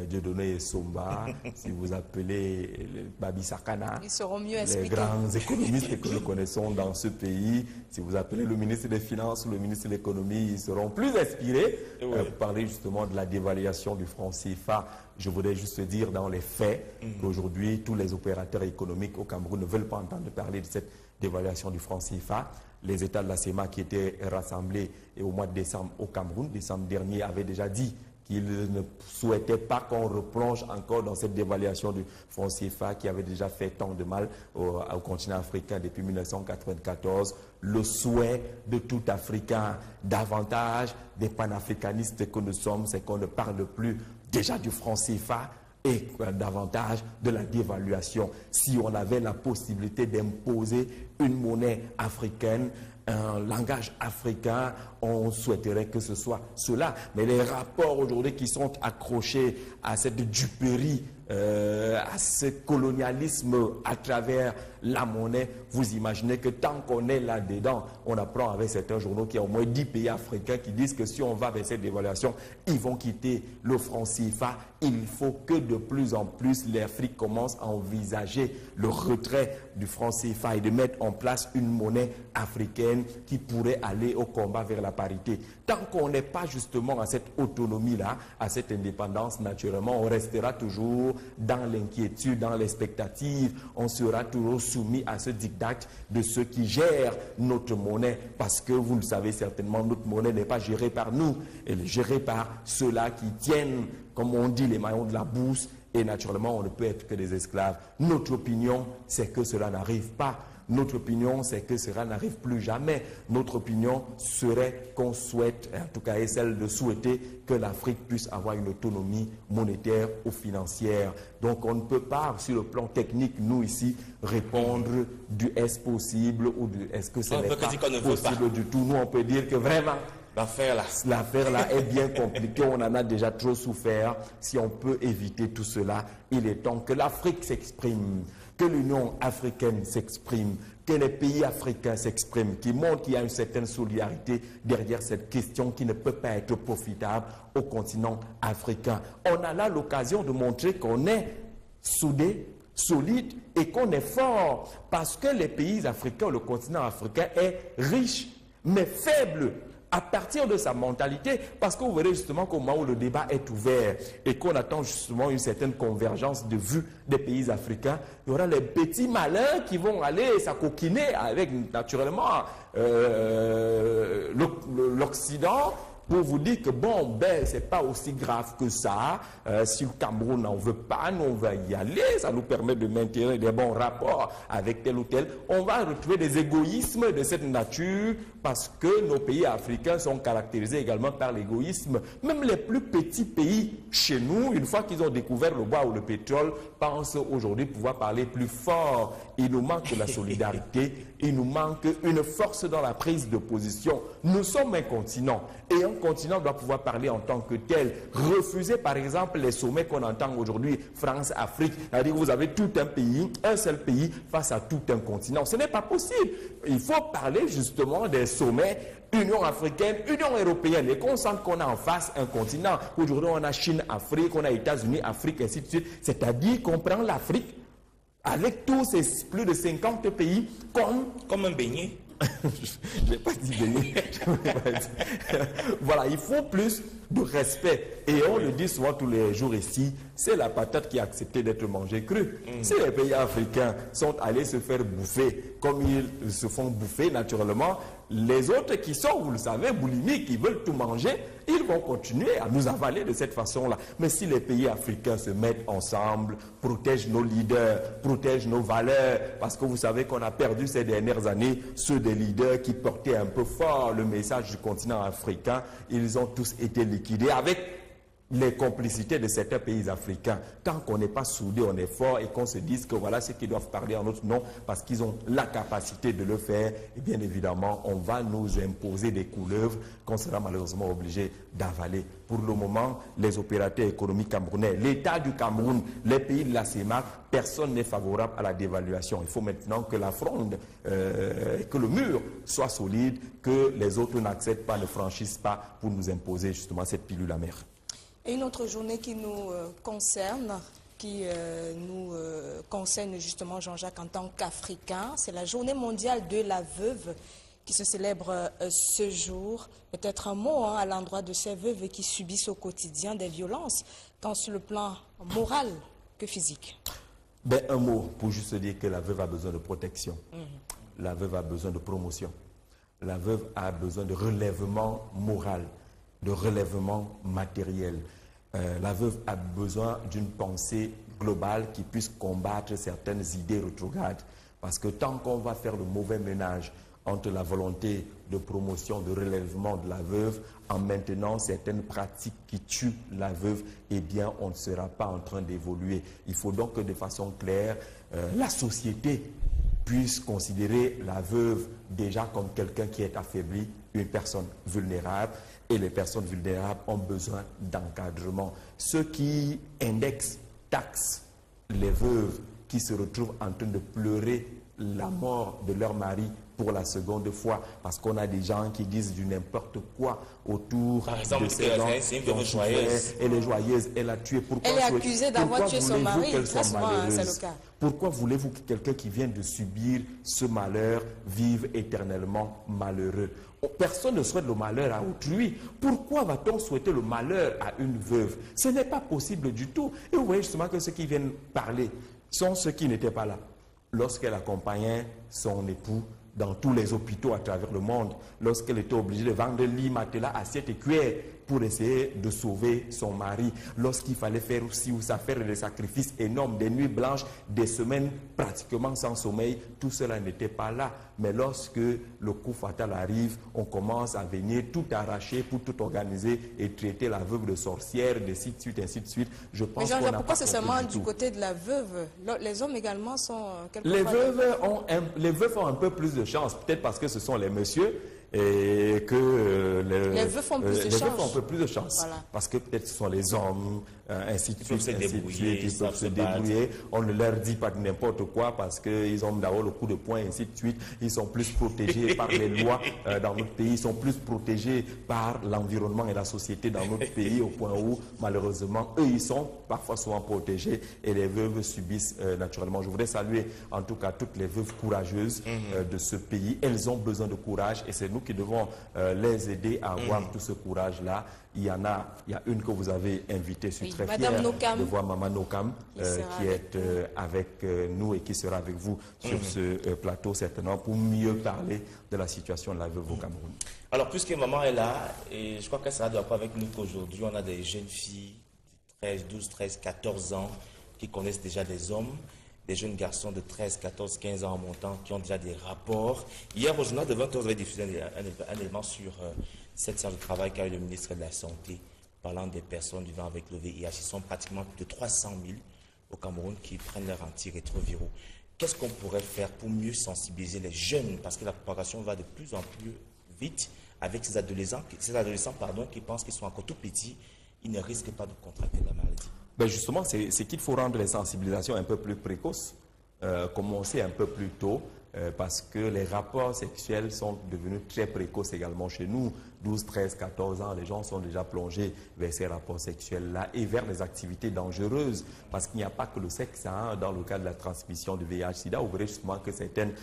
Speaker 4: Dieudonné Somba, si vous appelez Babi Sakana,
Speaker 3: ils seront mieux
Speaker 4: les
Speaker 3: expliqués.
Speaker 4: grands économistes que nous connaissons dans ce pays, si vous appelez le ministre des Finances ou le ministre de l'Économie, ils seront plus inspirés pour parler justement de la dévaluation du franc CFA. Je voudrais juste dire dans les faits qu'aujourd'hui, tous les opérateurs économiques au Cameroun ne veulent pas entendre parler de cette dévaluation du franc CFA. Les États de la CEMA qui étaient rassemblés au mois de décembre au Cameroun, décembre dernier, avaient déjà dit qu'ils ne souhaitaient pas qu'on replonge encore dans cette dévaluation du franc CFA qui avait déjà fait tant de mal au continent africain depuis 1994. Le souhait de tout Africain, davantage des panafricanistes que nous sommes, c'est qu'on ne parle plus déjà du franc CFA, et davantage de la dévaluation. Si on avait la possibilité d'imposer une monnaie africaine, un langage africain, on souhaiterait que ce soit cela. Mais les rapports aujourd'hui qui sont accrochés à cette duperie à ce colonialisme à travers la monnaie, vous imaginez que tant qu'on est là-dedans, on apprend avec certains journaux qu'il y a au moins 10 pays africains qui disent que si on va vers cette dévaluation, ils vont quitter le franc CFA. Il faut que de plus en plus l'Afrique commence à envisager le retrait du franc CFA et de mettre en place une monnaie africaine qui pourrait aller au combat vers la parité. Tant qu'on n'est pas justement à cette autonomie-là, à cette indépendance, naturellement, on restera toujours dans l'inquiétude, dans l'expectative. On sera toujours soumis à ce diktat de ceux qui gèrent notre monnaie. Parce que vous le savez certainement, notre monnaie n'est pas gérée par nous. Elle est gérée par ceux-là qui tiennent, comme on dit, les maillons de la bourse. Et naturellement, on ne peut être que des esclaves. Notre opinion, c'est que cela n'arrive pas. Notre opinion, c'est que cela n'arrive plus jamais. Notre opinion serait qu'on souhaite, en tout cas est celle de souhaiter que l'Afrique puisse avoir une autonomie monétaire ou financière. Donc on ne peut pas, sur le plan technique, nous ici, répondre du est-ce possible ou du est-ce que ce n'est pas possible du tout. Nous, on peut dire que vraiment, l'affaire là est bien compliquée, on en a déjà trop souffert. Si on peut éviter tout cela, il est temps que l'Afrique s'exprime, que l'Union africaine s'exprime, que les pays africains s'expriment, qui montrent qu'il y a une certaine solidarité derrière cette question qui ne peut pas être profitable au continent africain. On a là l'occasion de montrer qu'on est soudés, solide et qu'on est fort, parce que les pays africains, le continent africain est riche, mais faible à partir de sa mentalité, parce que vous verrez justement qu'au moment où le débat est ouvert et qu'on attend justement une certaine convergence de vues des pays africains, il y aura les petits malins qui vont aller s'acoquiner avec naturellement l'Occident, pour vous dire que bon, ben, c'est pas aussi grave que ça. Si le Cameroun n'en veut pas, nous on va y aller. Ça nous permet de maintenir des bons rapports avec tel ou tel. On va retrouver des égoïsmes de cette nature parce que nos pays africains sont caractérisés également par l'égoïsme. Même les plus petits pays chez nous, une fois qu'ils ont découvert le bois ou le pétrole, pensent aujourd'hui pouvoir parler plus fort. Il nous manque de la solidarité, il nous manque une force dans la prise de position. Nous sommes un continent et un continent doit pouvoir parler en tant que tel. Refuser par exemple les sommets qu'on entend aujourd'hui, France-Afrique, c'est-à-dire que vous avez tout un pays, un seul pays face à tout un continent. Ce n'est pas possible. Il faut parler justement des sommets Union africaine, Union européenne, et qu'on sente qu'on a en face un continent. Aujourd'hui on a Chine, Afrique, on a États-Unis, Afrique, ainsi de suite. C'est-à-dire qu'on prend l'Afrique avec tous ces plus de 50 pays comme un beignet. Je n'ai pas dit beignet. Voilà, il faut plus de respect. Et on le dit souvent tous les jours ici, c'est la patate qui a accepté d'être mangée crue. Si les pays africains sont allés se faire bouffer comme ils se font bouffer naturellement, les autres qui sont, vous le savez, boulimiques, qui veulent tout manger, ils vont continuer à nous avaler de cette façon-là. Mais si les pays africains se mettent ensemble, protègent nos leaders, protègent nos valeurs, parce que vous savez qu'on a perdu ces dernières années ceux des leaders qui portaient un peu fort le message du continent africain, ils ont tous été liquidés avec les complicités de certains pays africains. Tant qu'on n'est pas soudés, on est fort et qu'on se dise que voilà ceux qui doivent parler en notre nom parce qu'ils ont la capacité de le faire, et bien évidemment, on va nous imposer des couleuvres qu'on sera malheureusement obligé d'avaler. Pour le moment, les opérateurs économiques camerounais, l'État du Cameroun, les pays de la CEMAC, personne n'est favorable à la dévaluation. Il faut maintenant que la fronde, que le mur soit solide, que les autres n'acceptent pas, ne franchissent pas pour nous imposer justement cette pilule amère.
Speaker 3: Et une autre journée qui nous concerne, justement Jean-Jacques en tant qu'Africain, c'est la journée mondiale de la veuve qui se célèbre ce jour. Peut-être un mot à l'endroit de ces veuves qui subissent au quotidien des violences, tant sur le plan moral que physique.
Speaker 4: Ben, un mot pour juste dire que la veuve a besoin de protection. La veuve a besoin de promotion. La veuve a besoin de relèvement moral, de relèvement matériel. La veuve a besoin d'une pensée globale qui puisse combattre certaines idées rétrogrades. Parce que tant qu'on va faire le mauvais ménage entre la volonté de promotion, de relèvement de la veuve, en maintenant certaines pratiques qui tuent la veuve, eh bien, on ne sera pas en train d'évoluer. Il faut donc que de façon claire, la société puisse considérer la veuve déjà comme quelqu'un qui est affaibli, une personne vulnérable, et les personnes vulnérables ont besoin d'encadrement. Ceux qui indexent taxe les veuves qui se retrouvent en train de pleurer la mort de leur mari pour la seconde fois, parce qu'on a des gens qui disent du n'importe quoi autour
Speaker 2: par exemple,
Speaker 4: de ces gens
Speaker 2: c'est une
Speaker 4: qui ont
Speaker 2: veuve
Speaker 4: souffert.
Speaker 2: joyeuse.
Speaker 4: Elle est joyeuse, elle a tué. Pourquoi
Speaker 3: Elle est accusée d'avoir tué son mari,
Speaker 4: qu'elle
Speaker 3: très
Speaker 4: soit
Speaker 3: souvent, c'est
Speaker 4: malheureuse?
Speaker 3: le cas.
Speaker 4: Pourquoi voulez-vous que quelqu'un qui vient de subir ce malheur vive éternellement malheureux? Personne ne souhaite le malheur à autrui. Pourquoi va-t-on souhaiter le malheur à une veuve? Ce n'est pas possible du tout. Et vous voyez justement que ceux qui viennent parler sont ceux qui n'étaient pas là lorsqu'elle accompagnait son époux dans tous les hôpitaux à travers le monde, lorsqu'elle était obligée de vendre lit, matelas, assiette et cuillère pour essayer de sauver son mari, lorsqu'il fallait faire aussi ou ça faire des sacrifices énormes, des nuits blanches, des semaines pratiquement sans sommeil, tout cela n'était pas là. Mais lorsque le coup fatal arrive, on commence à venir tout arracher pour tout organiser et traiter la veuve de sorcière, ainsi de suite, ainsi de suite. Je pense
Speaker 3: Mais Jean-Jacques,
Speaker 4: qu'on
Speaker 3: pourquoi
Speaker 4: n'a pas
Speaker 3: c'est seulement
Speaker 4: compris
Speaker 3: du côté de la veuve? Les hommes également sont
Speaker 4: les
Speaker 3: quelquefois...
Speaker 4: les veuves ont un peu plus de chance, peut-être parce que ce sont les messieurs et que
Speaker 3: les veuves ont plus de
Speaker 4: les veuves
Speaker 3: chance.
Speaker 4: ont un peu plus de chance.
Speaker 3: Voilà.
Speaker 4: Parce que peut-être ce sont les hommes, ainsi de suite,
Speaker 2: ils
Speaker 4: peuvent se débrouiller. On ne leur dit pas n'importe quoi parce qu'ils ont d'abord le coup de poing, ainsi de suite. Ils sont plus protégés par les lois dans notre pays. Ils sont plus protégés par l'environnement et la société dans notre pays au point où, malheureusement, eux, ils sont parfois souvent protégés et les veuves subissent naturellement. Je voudrais saluer en tout cas toutes les veuves courageuses de ce pays. Elles ont besoin de courage et c'est nous qui devons les aider à avoir tout ce courage-là. Il y a une que vous avez invitée. Je suis très fier de voir Maman Nokam qui est avec nous et qui sera avec vous sur ce plateau certainement pour mieux parler de la situation de la veuve au Cameroun.
Speaker 2: Alors, puisque maman est là, et je crois qu'elle sera d'accord avec nous qu'aujourd'hui, on a des jeunes filles de 13, 12, 13, 14 ans qui connaissent déjà des hommes, des jeunes garçons de 13, 14, 15 ans en montant qui ont déjà des rapports. Hier, au journal de 20h, vous avez diffusé un élément sur cette séance de travail qu'a eu le ministre de la Santé parlant des personnes vivant avec le VIH. Ils sont pratiquement plus de 300 000 au Cameroun qui prennent leur antirétroviraux. Qu'est-ce qu'on pourrait faire pour mieux sensibiliser les jeunes? Parce que la propagation va de plus en plus vite avec ces adolescents qui pensent qu'ils sont encore tout petits. Ils ne risquent pas de contracter la maladie.
Speaker 4: Ben justement, c'est qu'il faut rendre les sensibilisations un peu plus précoces, commencer un peu plus tôt, parce que les rapports sexuels sont devenus très précoces également chez nous. 12, 13, 14 ans, les gens sont déjà plongés vers ces rapports sexuels-là et vers les activités dangereuses, parce qu'il n'y a pas que le sexe dans le cas de la transmission du VIH-Sida. Vous verrez justement que certaines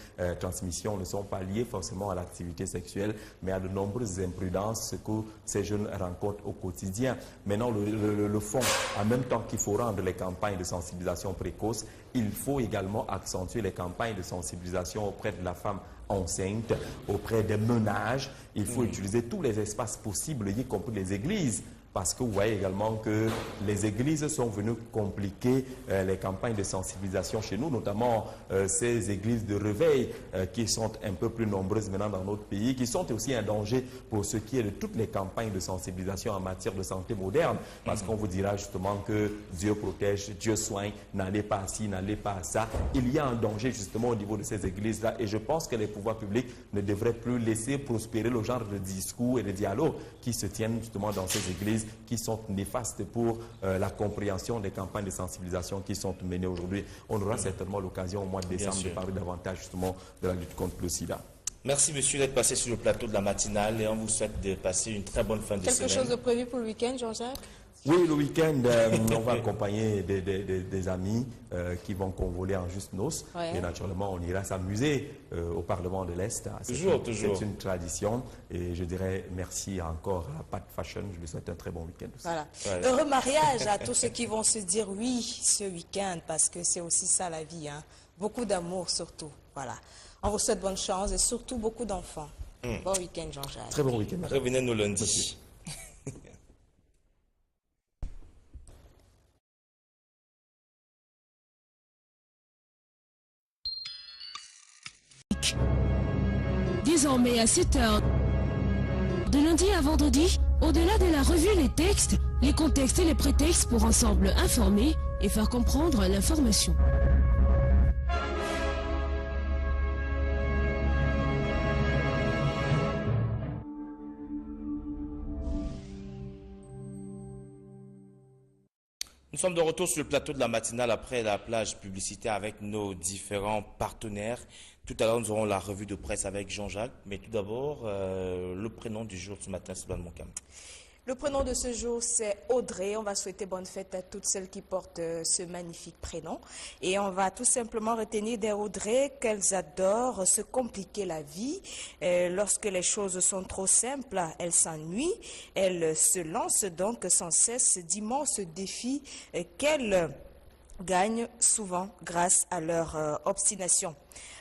Speaker 4: transmissions ne sont pas liées forcément à l'activité sexuelle, mais à de nombreuses imprudences, ce que ces jeunes rencontrent au quotidien. Maintenant, le fond, en même temps qu'il faut rendre les campagnes de sensibilisation précoces, il faut également accentuer les campagnes de sensibilisation auprès de la femme enceinte, auprès des ménages. Il faut utiliser tous les espaces possibles, y compris les églises. Parce que vous voyez également que les églises sont venues compliquer les campagnes de sensibilisation chez nous, notamment ces églises de réveil qui sont un peu plus nombreuses maintenant dans notre pays, qui sont aussi un danger pour ce qui est de toutes les campagnes de sensibilisation en matière de santé moderne. Parce qu'on vous dira justement que Dieu protège, Dieu soigne, n'allez pas à ci, n'allez pas à ça. Il y a un danger justement au niveau de ces églises-là et je pense que les pouvoirs publics ne devraient plus laisser prospérer le genre de discours et de dialogue qui se tiennent justement dans ces églises qui sont néfastes pour la compréhension des campagnes de sensibilisation qui sont menées aujourd'hui. On aura certainement l'occasion au mois de décembre de parler davantage justement de la lutte contre le sida.
Speaker 2: Merci monsieur d'être passé sur le plateau de la matinale et on vous souhaite de passer une très bonne fin de semaine.
Speaker 3: Quelque chose de prévu pour le week-end, Jean-Jacques?
Speaker 4: Oui, le week-end, on va accompagner des amis qui vont convoler en juste noces. Ouais. Et naturellement, on ira s'amuser au Parlement de l'Est.
Speaker 2: Toujours.
Speaker 4: C'est une tradition. Et je dirais merci encore à Pat Fashion. Je lui souhaite un très bon week-end aussi.
Speaker 3: Voilà. Heureux mariage à tous ceux qui vont se dire oui ce week-end, parce que c'est aussi ça la vie. Hein. Beaucoup d'amour surtout. Voilà. On vous souhaite bonne chance et surtout beaucoup d'enfants. Bon week-end, Jean-Jacques.
Speaker 4: Très bon week-end.
Speaker 2: Revenez-nous lundi.
Speaker 1: Désormais à 7h, de lundi à vendredi, au-delà de la revue Les Textes, les contextes et les prétextes pour ensemble informer et faire comprendre l'information.
Speaker 2: Nous sommes de retour sur le plateau de la matinale après la plage publicitaire avec nos différents partenaires. Tout à l'heure, nous aurons la revue de presse avec Jean-Jacques. Mais tout d'abord, le prénom du jour ce matin, c'est Moncam.
Speaker 3: Le prénom de ce jour, c'est Audrey. On va souhaiter bonne fête à toutes celles qui portent ce magnifique prénom. Et on va tout simplement retenir des Audrey qu'elles adorent se compliquer la vie. Lorsque les choses sont trop simples, elles s'ennuient. Elles se lancent donc sans cesse d'immenses défis qu'elles gagnent souvent grâce à leur obstination.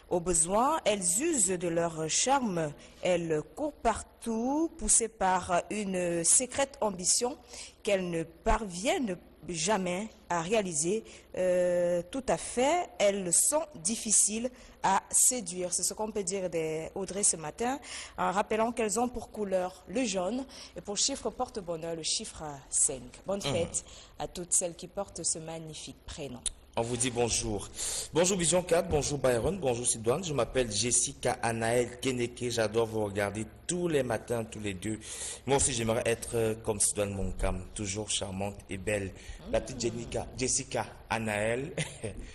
Speaker 3: Au besoin, elles usent de leur charme, elles courent partout, poussées par une secrète ambition qu'elles ne parviennent jamais à réaliser. Tout à fait, elles sont difficiles à séduire. C'est ce qu'on peut dire d'Audrey ce matin, en rappelant qu'elles ont pour couleur le jaune et pour chiffre porte-bonheur le chiffre 5. Bonne fête à toutes celles qui portent ce magnifique prénom.
Speaker 2: On vous dit bonjour. Bonjour Vision 4, bonjour Byron, bonjour Sidouane. Je m'appelle Jessica Anaël Keneke. J'adore vous regarder tous les matins, tous les deux. Moi aussi, j'aimerais être comme Sidouane Moncam, toujours charmante et belle. La petite Jessica Anaël.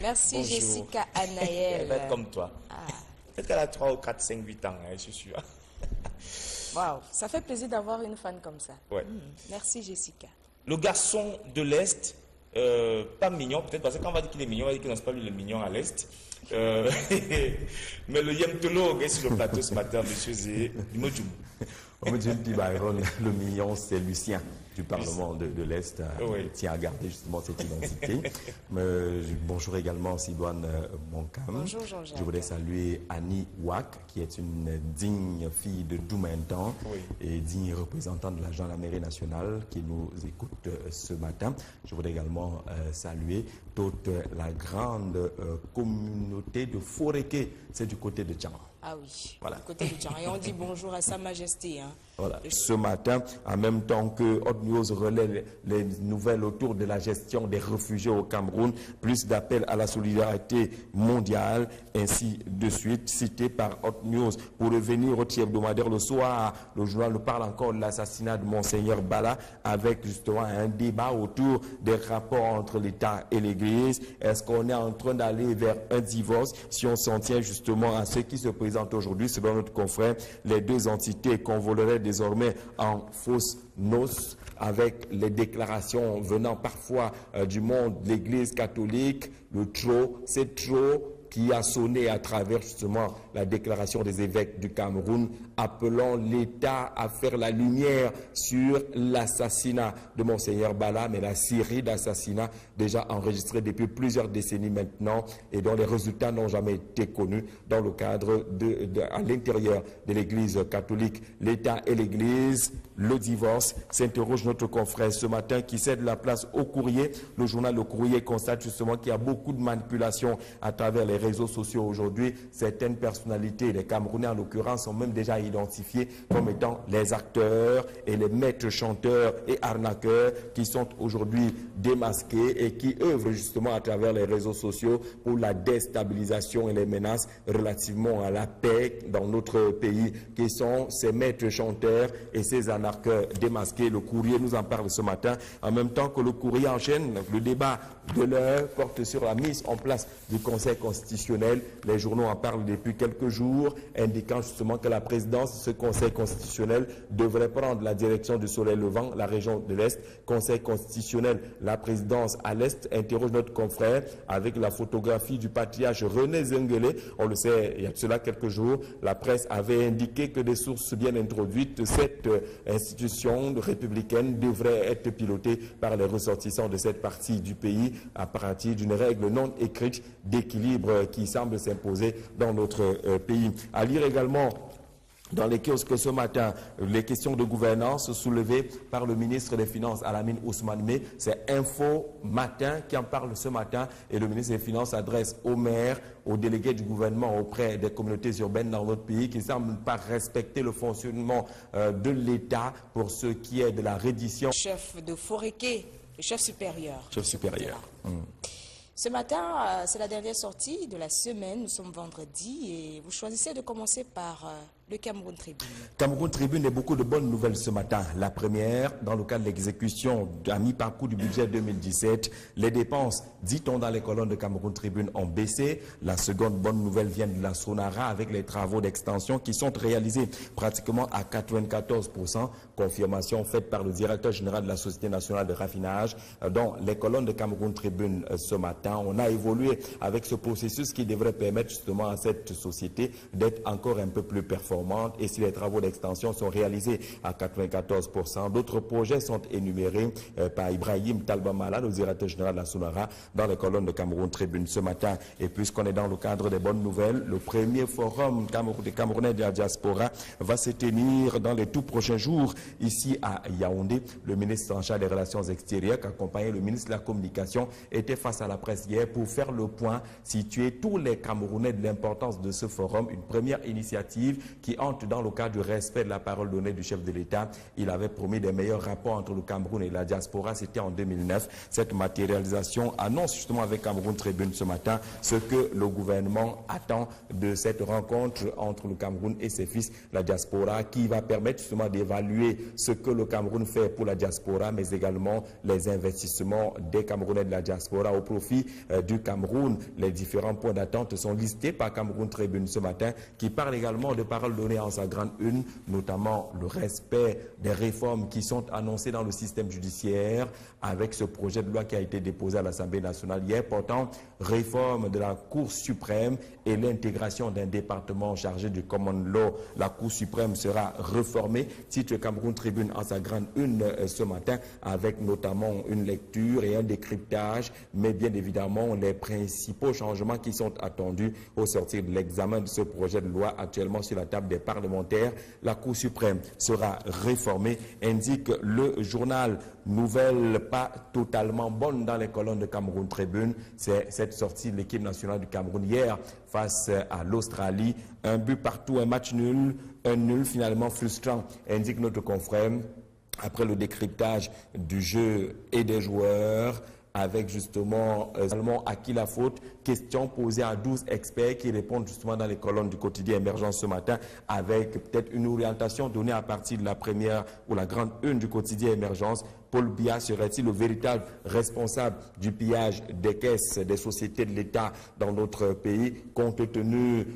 Speaker 3: Merci
Speaker 2: bonjour.
Speaker 3: Jessica Anaël.
Speaker 2: Elle va être comme toi. Peut-être qu'elle a 3 ou 4, 5, 8 ans, je suis sûr.
Speaker 3: Waouh, ça fait plaisir d'avoir une fan comme ça.
Speaker 2: Ouais.
Speaker 3: Merci Jessica.
Speaker 2: Le garçon de l'Est. Pas mignon, peut-être parce que quand on va dire qu'il est mignon, on va dire qu'il n'est pas lui le mignon à l'Est. Mais le Yemtologue est sur le plateau ce matin, monsieur Zé.
Speaker 4: On me dit Byron, le mignon, c'est Lucien du Parlement de l'Est,
Speaker 2: oui.
Speaker 4: Tient à garder justement cette identité. Bonjour également Sidouane Moncam.
Speaker 3: Bonjour Jean-Jacques.
Speaker 4: Je voudrais saluer Annie Ouak, qui est une digne fille de Doumentan et digne représentante de la gendarmerie nationale qui nous écoute ce matin. Je voudrais également saluer toute la grande communauté de Foréké, c'est du côté de Tchang.
Speaker 3: Ah oui,
Speaker 4: Voilà.
Speaker 3: du côté du Tchang. Et on dit bonjour à Sa Majesté. Hein.
Speaker 4: Voilà. Ce matin, en même temps que Hot News relaie les nouvelles autour de la gestion des réfugiés au Cameroun, plus d'appels à la solidarité mondiale, ainsi de suite, cité par Hot News. Pour revenir au tiers hebdomadaire le soir, le journal nous parle encore de l'assassinat de Monseigneur Bala, avec justement un débat autour des rapports entre l'État et l'Église. Est-ce qu'on est en train d'aller vers un divorce? Si on s'en tient justement à ce qui se présente aujourd'hui, selon notre confrère, les deux entités convoleraient désormais en fausses noces, avec les déclarations venant parfois du monde de l'Église catholique. Le trop, c'est trop, qui a sonné à travers justement la déclaration des évêques du Cameroun, appelant l'État à faire la lumière sur l'assassinat de Monseigneur Bala, mais la série d'assassinats déjà enregistrés depuis plusieurs décennies maintenant et dont les résultats n'ont jamais été connus dans le cadre à l'intérieur de l'Église catholique. L'État et l'Église, le divorce, s'interroge notre confrère ce matin qui cède la place au Courrier. Le journal Le Courrier constate justement qu'il y a beaucoup de manipulations à travers les réseaux sociaux aujourd'hui. Certaines personnalités, les Camerounais en l'occurrence, sont même déjà identifiés comme étant les acteurs et les maîtres chanteurs et arnaqueurs qui sont aujourd'hui démasqués et qui œuvrent justement à travers les réseaux sociaux pour la déstabilisation et les menaces relativement à la paix dans notre pays, qui sont ces maîtres chanteurs et ces arnaqueurs démasqués. Le Courrier nous en parle ce matin, en même temps que le Courrier enchaîne le débat de l'heure porte sur la mise en place du Conseil constitutionnel. Les journaux en parlent depuis quelques jours, indiquant justement que la présidence de ce Conseil constitutionnel devrait prendre la direction du Soleil Levant, la région de l'Est. Conseil constitutionnel, la présidence à l'Est, interroge notre confrère avec la photographie du patriarche René Zenguele. On le sait, il y a de cela quelques jours, la presse avait indiqué que des sources bien introduites, cette institution républicaine devrait être pilotée par les ressortissants de cette partie du pays à partir d'une règle non écrite d'équilibre qui semble s'imposer dans notre pays. À lire également dans les kiosques ce matin, les questions de gouvernance soulevées par le ministre des Finances, Alamine Ousmane Meh. C'est Info Matin qui en parle ce matin et le ministre des Finances s'adresse aux maires, aux délégués du gouvernement auprès des communautés urbaines dans notre pays qui ne semblent pas respecter le fonctionnement de l'État pour ce qui est de la reddition.
Speaker 3: Chef de Foréké, le chef supérieur.
Speaker 4: Chef supérieur.
Speaker 3: Ce matin, c'est la dernière sortie de la semaine. Nous sommes vendredi et vous choisissez de commencer par Le Cameroun Tribune.
Speaker 4: Cameroun Tribune et beaucoup de bonnes nouvelles ce matin. La première, dans le cadre de l'exécution à mi-parcours du budget 2017, les dépenses, dit-on dans les colonnes de Cameroun Tribune, ont baissé. La seconde bonne nouvelle vient de la Sonara avec les travaux d'extension qui sont réalisés pratiquement à 94%. Confirmation faite par le directeur général de la Société nationale de raffinage. Dans les colonnes de Cameroun Tribune ce matin, on a évolué avec ce processus qui devrait permettre justement à cette société d'être encore un peu plus performante. Et si les travaux d'extension sont réalisés à 94%, d'autres projets sont énumérés par Ibrahim Talbamala, le directeur général de la Sonara, dans les colonnes de Cameroun Tribune ce matin. Et puisqu'on est dans le cadre des bonnes nouvelles, le premier forum des Camerounais de la diaspora va se tenir dans les tout prochains jours ici à Yaoundé. Le ministre en charge des Relations extérieures, accompagné le ministre de la Communication, était face à la presse hier pour faire le point, situer tous les Camerounais de l'importance de ce forum, une première initiative qui entre dans le cadre du respect de la parole donnée du chef de l'État. Il avait promis des meilleurs rapports entre le Cameroun et la diaspora, c'était en 2009. Cette matérialisation annonce justement avec Cameroun Tribune ce matin ce que le gouvernement attend de cette rencontre entre le Cameroun et ses fils, la diaspora, qui va permettre justement d'évaluer ce que le Cameroun fait pour la diaspora, mais également les investissements des Camerounais de la diaspora au profit du Cameroun. Les différents points d'attente sont listés par Cameroun Tribune ce matin, qui parle également de paroles données en sa grande une, notamment le respect des réformes qui sont annoncées dans le système judiciaire avec ce projet de loi qui a été déposé à l'Assemblée nationale hier portant réforme de la Cour suprême et l'intégration d'un département chargé du common law. La Cour suprême sera réformée, titre Cameroun Tribune en sa grande une ce matin, avec notamment une lecture et un décryptage, mais bien évidemment les principaux changements qui sont attendus au sortir de l'examen de ce projet de loi actuellement sur la table des parlementaires. La Cour suprême sera réformée, indique le journal. Nouvelle pas totalement bonne dans les colonnes de Cameroun Tribune, c'est cette sortie de l'équipe nationale du Cameroun hier face à l'Australie. Un but partout, un match nul, un nul finalement frustrant, indique notre confrère, après le décryptage du jeu et des joueurs, avec justement à qui la faute. Question posée à 12 experts qui répondent justement dans les colonnes du quotidien Émergence ce matin, avec peut-être une orientation donnée à partir de la première ou la grande une du quotidien Émergence. Paul Biya serait-il le véritable responsable du pillage des caisses des sociétés de l'État dans notre pays, compte tenu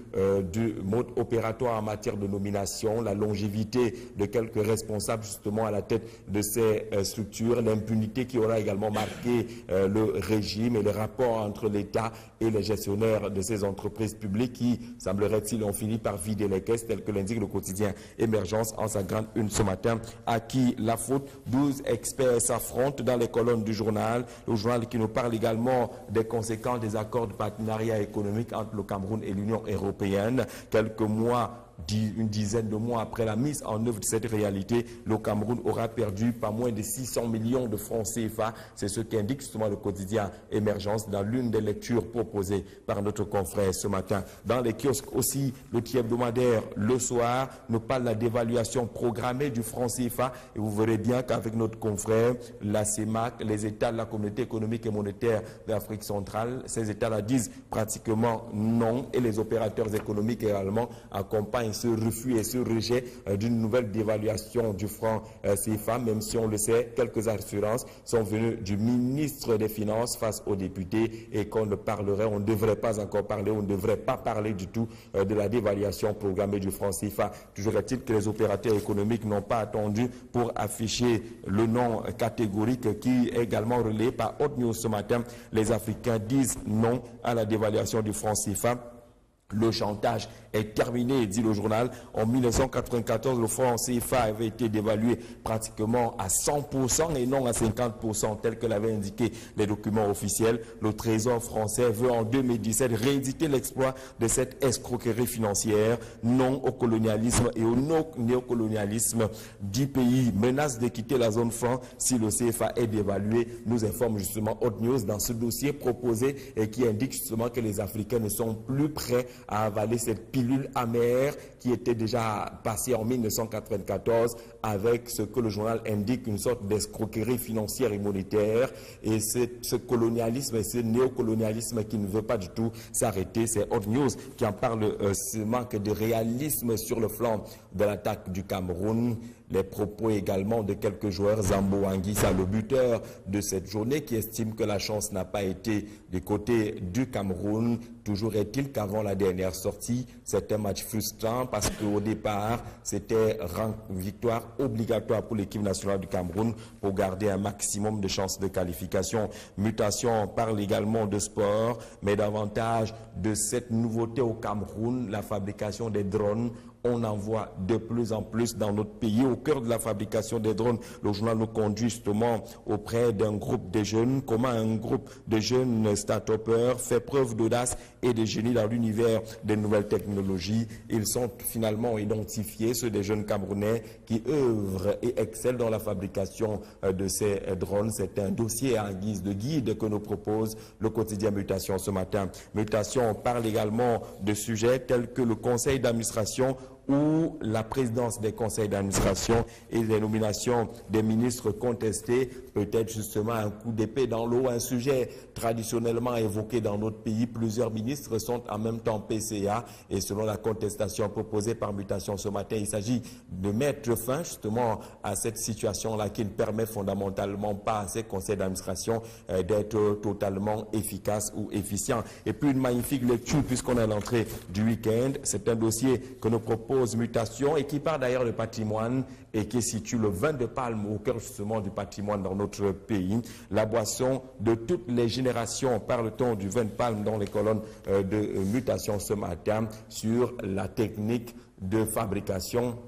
Speaker 4: du mode opératoire en matière de nomination, la longévité de quelques responsables justement à la tête de ces structures, l'impunité qui aura également marqué le régime et les rapports entre l'État et les gestionnaires de ces entreprises publiques qui, semblerait-il, ont fini par vider les caisses, tel que l'indique le quotidien Émergence en sa grande une ce matin. À qui la faute? 12 experts s'affrontent dans les colonnes du journal. Le journal qui nous parle également des conséquences des accords de partenariat économique entre le Cameroun et l'Union européenne. Quelques mois, une dizaine de mois après la mise en œuvre de cette réalité, le Cameroun aura perdu pas moins de 600 millions de francs CFA. C'est ce qu'indique justement le quotidien Émergence dans l'une des lectures proposées par notre confrère ce matin. Dans les kiosques aussi, le hebdomadaire Le Soir nous parle de la dévaluation programmée du franc CFA. Et vous verrez bien qu'avec notre confrère, la CEMAC, les États de la Communauté économique et monétaire d'Afrique centrale, ces États-là disent pratiquement non. Et les opérateurs économiques également accompagnent ce refus et ce rejet d'une nouvelle dévaluation du franc CFA, même si on le sait, quelques assurances sont venues du ministre des Finances face aux députés et qu'on ne parlerait, on ne devrait pas encore parler, on ne devrait pas parler du tout de la dévaluation programmée du franc CFA. Toujours est-il que les opérateurs économiques n'ont pas attendu pour afficher le nom catégorique qui est également relayé par Hot News ce matin. Les Africains disent non à la dévaluation du franc CFA. Le chantage est terminé, dit le journal. En 1994, le franc CFA avait été dévalué pratiquement à 100% et non à 50%, tel que l'avaient indiqué les documents officiels. Le Trésor français veut en 2017 rééditer l'exploit de cette escroquerie financière. Non au colonialisme et au néocolonialisme. 10 pays menacent de quitter la zone franc si le CFA est dévalué, nous informe justement Hot News dans ce dossier proposé et qui indique justement que les Africains ne sont plus prêts à avaler cette pilule amère qui était déjà passée en 1994 avec ce que le journal indique, une sorte d'escroquerie financière et monétaire. Et ce colonialisme et ce néocolonialisme qui ne veut pas du tout s'arrêter. C'est Hot News qui en parle, ce manque de réalisme sur le flanc de l'attaque du Cameroun. Les propos également de quelques joueurs, Zambo Anguissa, le buteur de cette journée, qui estime que la chance n'a pas été du côté du Cameroun. Toujours est-il qu'avant la dernière sortie, c'était un match frustrant parce qu'au départ, c'était victoire obligatoire pour l'équipe nationale du Cameroun pour garder un maximum de chances de qualification. Mutation parle également de sport, mais davantage de cette nouveauté au Cameroun, la fabrication des drones. On en voit de plus en plus dans notre pays. Au cœur de la fabrication des drones, le journal nous conduit justement auprès d'un groupe de jeunes. Comment un groupe de jeunes start-upers fait preuve d'audace et de génie dans l'univers des nouvelles technologies. Ils sont finalement identifiés, ceux des jeunes Camerounais qui œuvrent et excellent dans la fabrication de ces drones. C'est un dossier en guise de guide que nous propose le quotidien Mutation ce matin. Mutation parle également de sujets tels que le conseil d'administration ou la présidence des conseils d'administration et les nominations des ministres contestés, peut-être justement un coup d'épée dans l'eau, un sujet traditionnellement évoqué dans notre pays. Plusieurs ministres sont en même temps PCA et selon la contestation proposée par Mutation ce matin, il s'agit de mettre fin justement à cette situation-là qui ne permet fondamentalement pas à ces conseils d'administration d'être totalement efficaces ou efficients. Et puis une magnifique lecture puisqu'on est à l'entrée du week-end. C'est un dossier que nous proposons Mutation et qui part d'ailleurs de patrimoine et qui situe le vin de palme au cœur justement du patrimoine dans notre pays. La boisson de toutes les générations, parle-t-on du vin de palme dans les colonnes de Mutation ce matin sur la technique de fabrication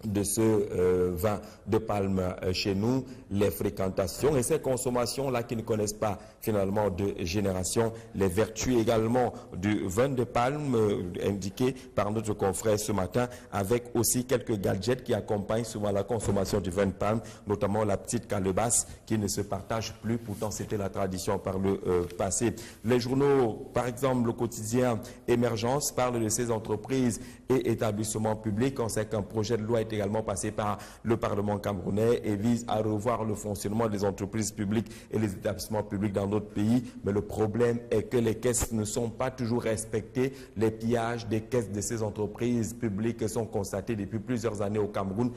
Speaker 4: de ce vin de palme chez nous, les fréquentations et ces consommations-là qui ne connaissent pas finalement de génération, les vertus également du vin de palme indiqué par notre confrère ce matin, avec aussi quelques gadgets qui accompagnent souvent la consommation du vin de palme, notamment la petite calebasse qui ne se partage plus, pourtant c'était la tradition par le passé. Les journaux, par exemple le quotidien Émergence, parle de ces entreprises et établissements publics. On sait qu'un projet de loi est également passé par le Parlement camerounais et vise à revoir le fonctionnement des entreprises publiques et les établissements publics dans notre pays. Mais le problème est que les caisses ne sont pas toujours respectées. Les pillages des caisses de ces entreprises publiques sont constatés depuis plusieurs années au Cameroun.